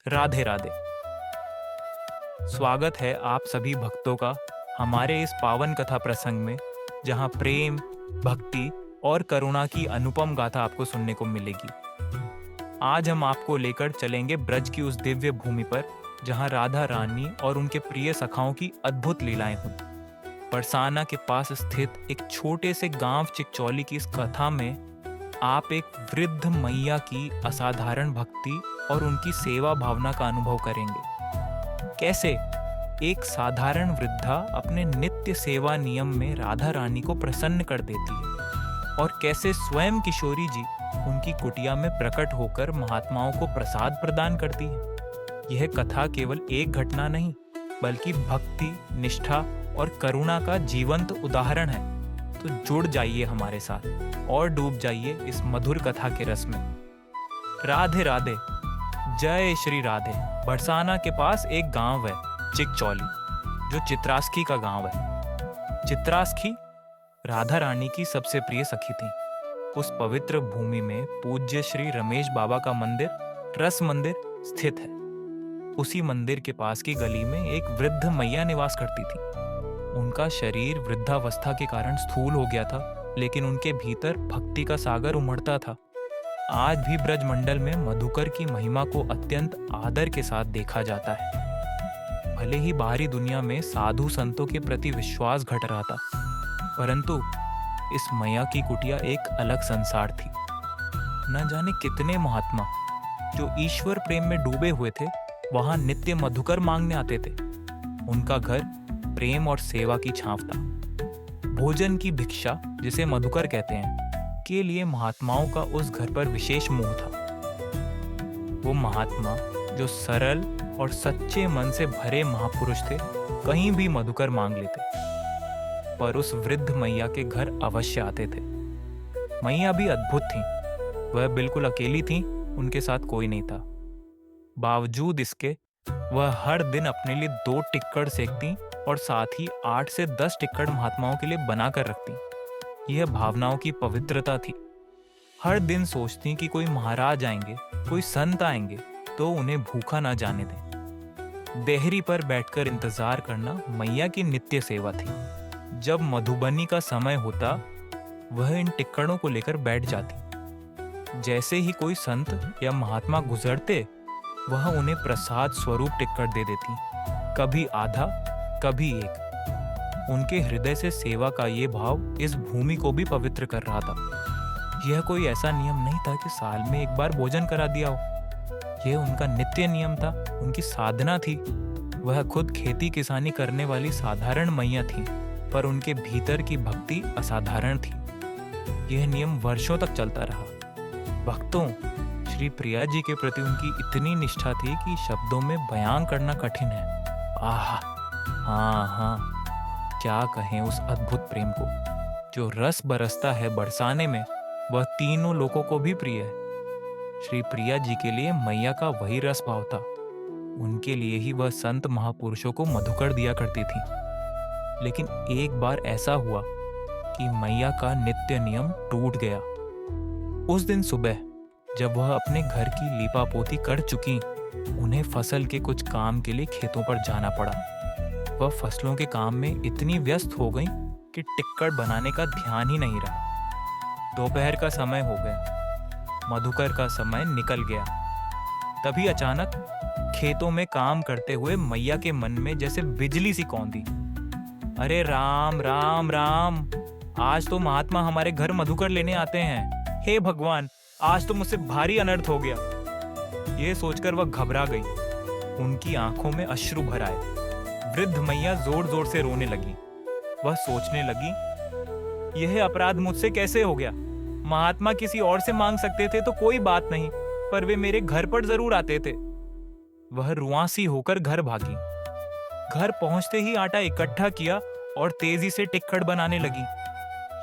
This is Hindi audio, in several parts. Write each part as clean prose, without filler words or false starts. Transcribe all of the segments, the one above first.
राधे राधे। स्वागत है आप सभी भक्तों का हमारे इस पावन कथा प्रसंग में, जहां प्रेम, भक्ति और करुणा की अनुपम गाथा आपको सुनने को मिलेगी। आज हम आपको लेकर चलेंगे ब्रज की उस दिव्य भूमि पर, जहां राधा रानी और उनके प्रिय सखाओं की अद्भुत लीलाएं हुई। बरसाना के पास स्थित एक छोटे से गांव चिकचौली की इस कथा में आप एक वृद्ध मैया की असाधारण भक्ति और उनकी सेवा भावना का अनुभव करेंगे। कैसे एक साधारण वृद्धा अपने नित्य सेवा नियम में राधा रानी को प्रसन्न कर देती है, और कैसे स्वयं किशोरी जी उनकी कुटिया में प्रकट होकर महात्माओं को प्रसाद प्रदान करती है। यह कथा केवल एक घटना नहीं, बल्कि भक्ति, निष्ठा और करुणा का जीवंत उदाहरण है। तो जुड़ जाइए हमारे साथ और डूब जाइए इस मधुर कथा के रस में। राधे राधे, जय श्री राधे। बरसाना के पास एक गांव है चिकचौली, जो चित्रास्की का गांव है। चित्रास्की राधा रानी की सबसे प्रिय सखी थी। उस पवित्र भूमि में पूज्य श्री रमेश बाबा का मंदिर, रस मंदिर स्थित है। उसी मंदिर के पास की गली में एक वृद्ध मैया निवास करती थी। उनका शरीर वृद्धावस्था के कारण स्थूल हो गया था, लेकिन उनके भीतर भक्ति का सागर उमड़ता था। आज भी ब्रजमंडल में मधुकर की महिमा को अत्यंत आदर के साथ देखा जाता है। भले ही बाहरी दुनिया में साधु संतों के प्रति विश्वास घट रहा था, परंतु इस मैया की कुटिया एक अलग संसार थी। न जाने कितने महात्मा जो ईश्वर प्रेम में डूबे हुए थे, वहां नित्य मधुकर मांगने आते थे। उनका घर प्रेम और सेवा की छांव था। भोजन की भिक्षा, जिसे मधुकर कहते हैं, के लिए महात्माओं का उस घर पर विशेष मोह था। वो महात्मा जो सरल और सच्चे मन से भरे महापुरुष थे, कहीं भी मधुकर मांग लेते, पर उस वृद्ध मैया के घर अवश्य आते थे। मैया भी अद्भुत थी। वह बिल्कुल अकेली थी, उनके साथ कोई नहीं था। बावजूद इसके वह हर दिन अपने लिए 2 टिक्कड़ सेकती और साथ ही 8 से 10 टिक्कड़ महात्माओं के लिए बनाकर रखती। यह भावनाओं की पवित्रता थी। हर दिन सोचती कि कोई महाराज आएंगे, कोई संत आएंगे, तो उन्हें भूखा ना जाने दें। देहरी पर बैठकर इंतजार करना मैया की नित्य सेवा थी। जब मधुबनी का समय होता, वह इन टिक्कड़ों को लेकर बैठ जाती। जैसे ही कोई संत या महात्मा गुजरते, वह उन्हें प्रसाद स्वरूप टिक्कड़ दे देती, कभी आधा, कभी एक। उनके हृदय से सेवा का ये भाव इस भूमि को भी पवित्र कर रहा था। यह कोई ऐसा नियम नहीं था कि साल में एक बार भोजन करा दिया हो। यह उनका नित्य नियम था, उनकी साधना थी। वह खुद खेती किसानी करने वाली साधारण मैया थी, पर उनके भीतर की भक्ति असाधारण थी। यह नियम वर्षों तक चलता रहा। भक्तों, श्री प्रिया जी के प्रति उनकी इतनी निष्ठा थी कि शब्दों में बयां करना कठिन है। आहा, हाँ, क्या कहें उस अद्भुत प्रेम को। जो रस बरसता है बरसाने में, वह तीनों लोगों को भी प्रिय है। श्री प्रिया जी के लिए मैया का वही रस भाव था। उनके लिए ही वह संत महापुरुषों को मधुकर दिया करती थी। लेकिन एक बार ऐसा हुआ कि मैया का नित्य नियम टूट गया। उस दिन सुबह जब वह अपने घर की लीपापोती कर चुकी, उन्हें फसल के कुछ काम के लिए खेतों पर जाना पड़ा। वह फसलों के काम में इतनी व्यस्त हो गई कि टिक्कड़ बनाने का ध्यान ही नहीं रहा। दोपहर का समय हो गया, मधुकर का समय निकल गया। तभी अचानक खेतों में काम करते हुए मैया के मन में जैसे बिजली सी कौंधी। अरे राम राम राम, आज तो महात्मा हमारे घर मधुकर लेने आते हैं। हे भगवान, आज तो मुझसे भारी अनर्थ हो गया। यह सोचकर वह घबरा गई। उनकी आंखों में अश्रु भर आए। वृद्ध मैया जोर जोर से रोने लगी। वह सोचने लगी, यह अपराध मुझसे कैसे हो गया। महात्मा किसी और से मांग सकते थे तो कोई बात नहीं, पर वे मेरे घर पर जरूर आते थे। वह रुआंसी होकर घर भागी। घर पहुंचते ही आटा इकट्ठा किया और तेजी से टिक्कड़ बनाने लगी।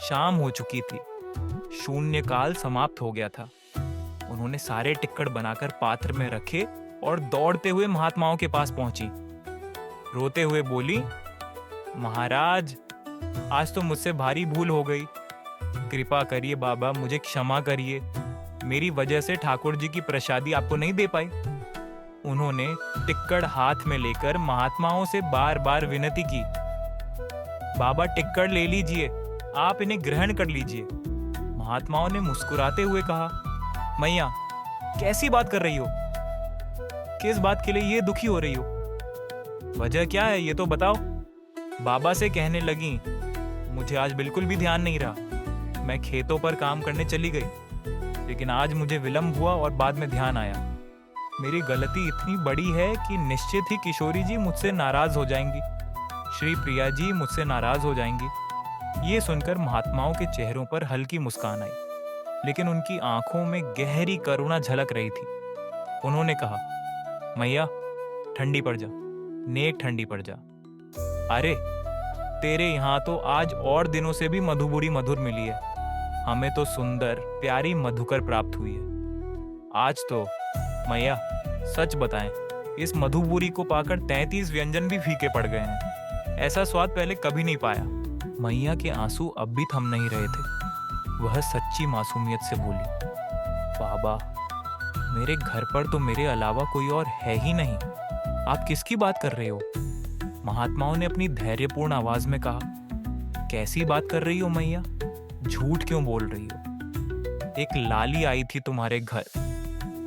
शाम हो चुकी थी, शून्य काल समाप्त हो गया था। उन्होंने सारे टिक्कड़ बनाकर पात्र में रखे और दौड़ते हुए महात्माओं के पास पहुंची। रोते हुए बोली, महाराज, आज तो मुझसे भारी भूल हो गई। कृपा करिए बाबा, मुझे क्षमा करिए। मेरी वजह से ठाकुर जी की प्रसादी आपको नहीं दे पाई। उन्होंने टिक्कड़ हाथ में लेकर महात्माओं से बार बार विनती की, बाबा टिक्कड़ ले लीजिए, आप इन्हें ग्रहण कर लीजिए। महात्माओं ने मुस्कुराते हुए कहा, मैया कैसी बात कर रही हो? किस बात के लिए ये दुखी हो रही हो? वजह क्या है ये तो बताओ। बाबा से कहने लगी, मुझे आज बिल्कुल भी ध्यान नहीं रहा। मैं खेतों पर काम करने चली गई, लेकिन आज मुझे विलंब हुआ और बाद में ध्यान आया। मेरी गलती इतनी बड़ी है कि निश्चित ही किशोरी जी मुझसे नाराज हो जाएंगी, श्री प्रिया जी मुझसे नाराज हो जाएंगी। ये सुनकर महात्माओं के चेहरों पर हल्की मुस्कान आई, लेकिन उनकी आंखों में गहरी करुणा झलक रही थी। उन्होंने कहा, मैया ठंडी पड़ जा, नेक ठंडी पड़ जा। अरे तेरे यहाँ तो आज और दिनों से भी मधुबुरी मधुर मिली है। हमें तो सुंदर प्यारी मधुकर प्राप्त हुई है। आज तो मैया सच बताएं, इस मधुबुरी को पाकर 33 व्यंजन भी फीके पड़ गए हैं। ऐसा स्वाद पहले कभी नहीं पाया। मैया के आंसू अब भी थम नहीं रहे थे। वह सच्ची मासूमियत से बोली, बाबा मेरे घर पर तो मेरे अलावा कोई और है ही नहीं। आप किसकी बात कर रहे हो? महात्माओं ने अपनी धैर्यपूर्ण आवाज में कहा, कैसी बात कर रही हो मैया? झूठ क्यों बोल रही हो? एक लाली आई थी तुम्हारे घर।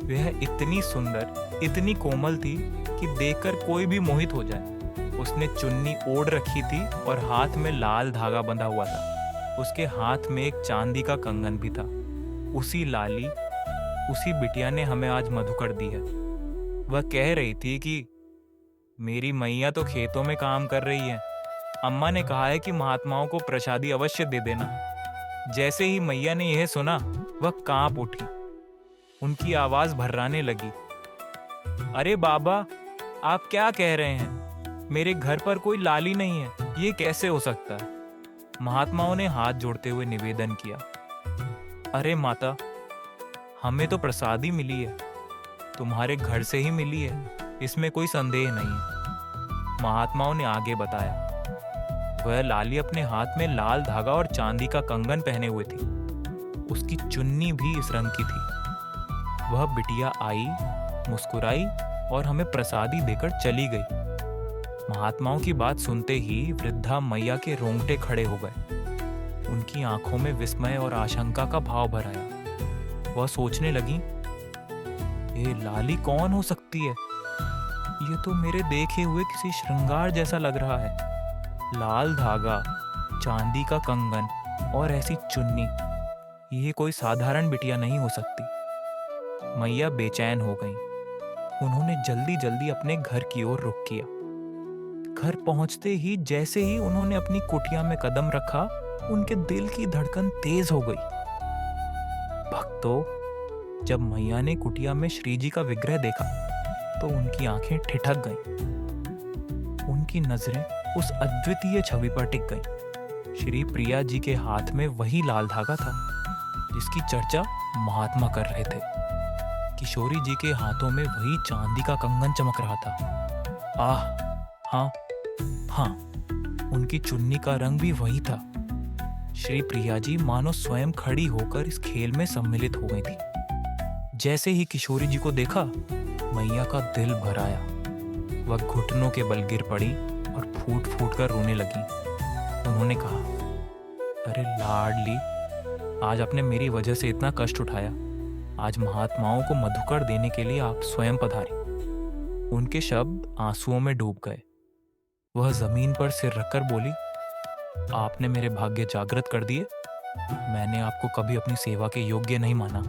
वह इतनी सुंदर, इतनी कोमल थी कि देखकर कोई भी मोहित हो जाए। उसने चुन्नी ओढ़ रखी थी और हाथ में लाल धागा बंधा हुआ था। उसके हाथ में एक चांदी का कंगन भी था। उसी लाली, उसी बिटिया ने हमें आज मधुकर दी है। वह कह रही थी कि मेरी मैया तो खेतों में काम कर रही है। अम्मा ने कहा है कि महात्माओं को प्रसादी अवश्य दे देना। जैसे ही मैया ने यह सुना, वह कांप उठी। उनकी आवाज भर्राने लगी, अरे बाबा आप क्या कह रहे हैं? मेरे घर पर कोई लाली नहीं है, ये कैसे हो सकता है? महात्माओं ने हाथ जोड़ते हुए निवेदन किया, अरे माता हमें तो प्रसादी मिली है, तुम्हारे घर से ही मिली है, इसमें कोई संदेह नहीं है। महात्माओं ने आगे बताया, वह लाली अपने हाथ में लाल धागा और चांदी का कंगन पहने हुए थी। उसकी चुन्नी भी इस रंग की थी। वह बिटिया आई, मुस्कुराई और हमें प्रसादी देकर चली गई। महात्माओं की बात सुनते ही वृद्धा मैया के रोंगटे खड़े हो गए। उनकी आंखों में विस्मय और आशंका का भाव भर आया। वह सोचने लगी, ये लाली कौन हो सकती है? ये तो मेरे देखे हुए किसी श्रृंगार जैसा लग रहा है। लाल धागा, चांदी का कंगन और ऐसी चुन्नी, ये कोई साधारण बिटिया नहीं हो सकती। मैया बेचैन हो गईं। उन्होंने जल्दी जल्दी अपने घर की ओर रुख किया। घर पहुंचते ही जैसे ही उन्होंने अपनी कुटिया में कदम रखा, उनके दिल की धड़कन तेज हो गई। भक्तों, जब मैया ने कुटिया में श्री जी का विग्रह देखा तो उनकी आंखें ठिठक गईं। उनकी नजरें उस अद्वितीय छवि पर टिक गईं। श्री प्रिया जी के हाथ में वही लाल धागा था जिसकी चर्चा महात्मा कर रहे थे। किशोरी जी के हाथों में वही चांदी का कंगन चमक रहा था। आह, हाँ, उनकी चुन्नी का रंग भी वही था। श्री प्रिया जी मानो स्वयं खड़ी होकर इस खेल में सम्मिलित हो गई थी। जैसे ही किशोरी जी को देखा, मैया का दिल भर आया। वह घुटनों के बल गिर पड़ी और फूट फूट कर रोने लगी। उन्होंने कहा, अरे लाडली, आज आपने मेरी वजह से इतना कष्ट उठाया। आज महात्माओं को मधुकर देने के लिए आप स्वयं पधारी। उनके शब्द आंसुओं में डूब गए। वह जमीन पर सिर रखकर बोली, आपने मेरे भाग्य जागृत कर दिए। मैंने आपको कभी अपनी सेवा के योग्य नहीं माना,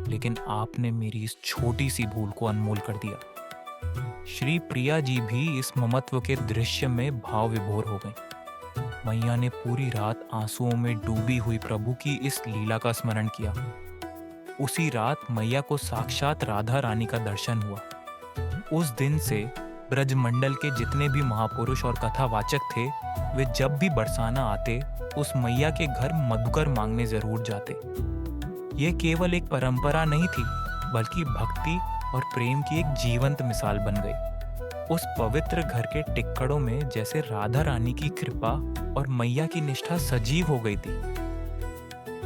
लेकिन आपने मेरी इस छोटी सी भूल को अनमोल कर दिया। श्री प्रिया जी भी इस ममत्व के दृश्य में भाव विभोर हो गई। मैया ने पूरी रात आंसुओं में डूबी हुई प्रभु की इस लीला का स्मरण किया। उसी रात मैया को साक्षात राधा रानी का दर्शन हुआ। उस दिन से ब्रजमंडल के जितने भी महापुरुष और कथावाचक थे, वे जब भी बरसाना आते उस मैया के घर मधुकर मांगने जरूर जाते। ये केवल एक परंपरा नहीं थी, बल्कि भक्ति और प्रेम की एक जीवंत मिसाल बन गई। उस पवित्र घर के टिक्कड़ों में जैसे राधा रानी की कृपा और मैया की निष्ठा सजीव हो गई थी।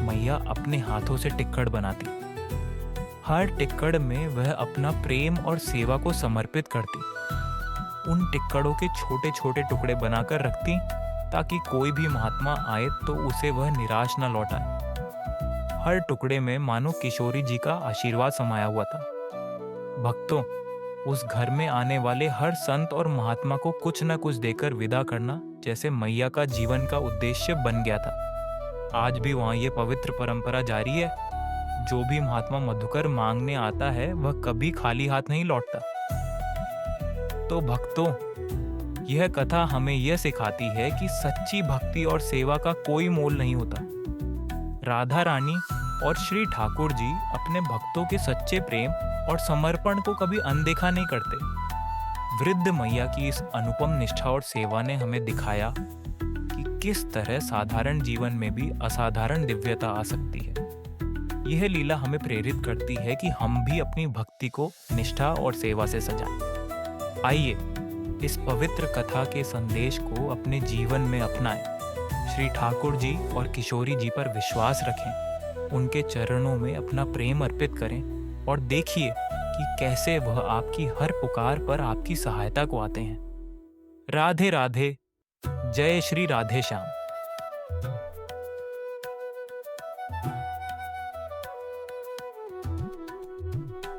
मैया अपने हाथों से टिक्कड़ बनाती, हर टिक्कड़ में वह अपना प्रेम और सेवा को समर्पित करती। उन टिक्कड़ों के छोटे छोटे टुकड़े बनाकर रखती ताकि कोई भी महात्मा आए तो उसे वह निराश न लौटाए। हर टुकड़े में मानो किशोरी जी का आशीर्वाद समाया हुआ था। भक्तों, उस घर में आने वाले हर संत और महात्मा को कुछ न कुछ देकर विदा करना जैसे मैया का जीवन का उद्देश्य बन गया था। आज भी वहाँ ये पवित्र परंपरा जारी है। जो भी महात्मा मधुकर मांगने आता है वह कभी खाली हाथ नहीं लौटता। तो भक्तों, यह कथा हमें यह सिखाती है कि सच्ची भक्ति और सेवा का कोई मोल नहीं होता। राधा रानी और श्री ठाकुर जी अपने भक्तों के सच्चे प्रेम और समर्पण को कभी अनदेखा नहीं करते। वृद्ध मैया की इस अनुपम निष्ठा और सेवा ने हमें दिखाया कि किस तरह साधारण जीवन में भी असाधारण दिव्यता आ सकती है। यह लीला हमें प्रेरित करती है कि हम भी अपनी भक्ति को निष्ठा और सेवा से सजाएं। आइए इस पवित्र कथा के संदेश को अपने जीवन में अपनाएं। श्री ठाकुर जी और किशोरी जी पर विश्वास रखें, उनके चरणों में अपना प्रेम अर्पित करें और देखिए कि कैसे वह आपकी हर पुकार पर आपकी सहायता को आते हैं। राधे राधे। जय श्री राधे श्याम।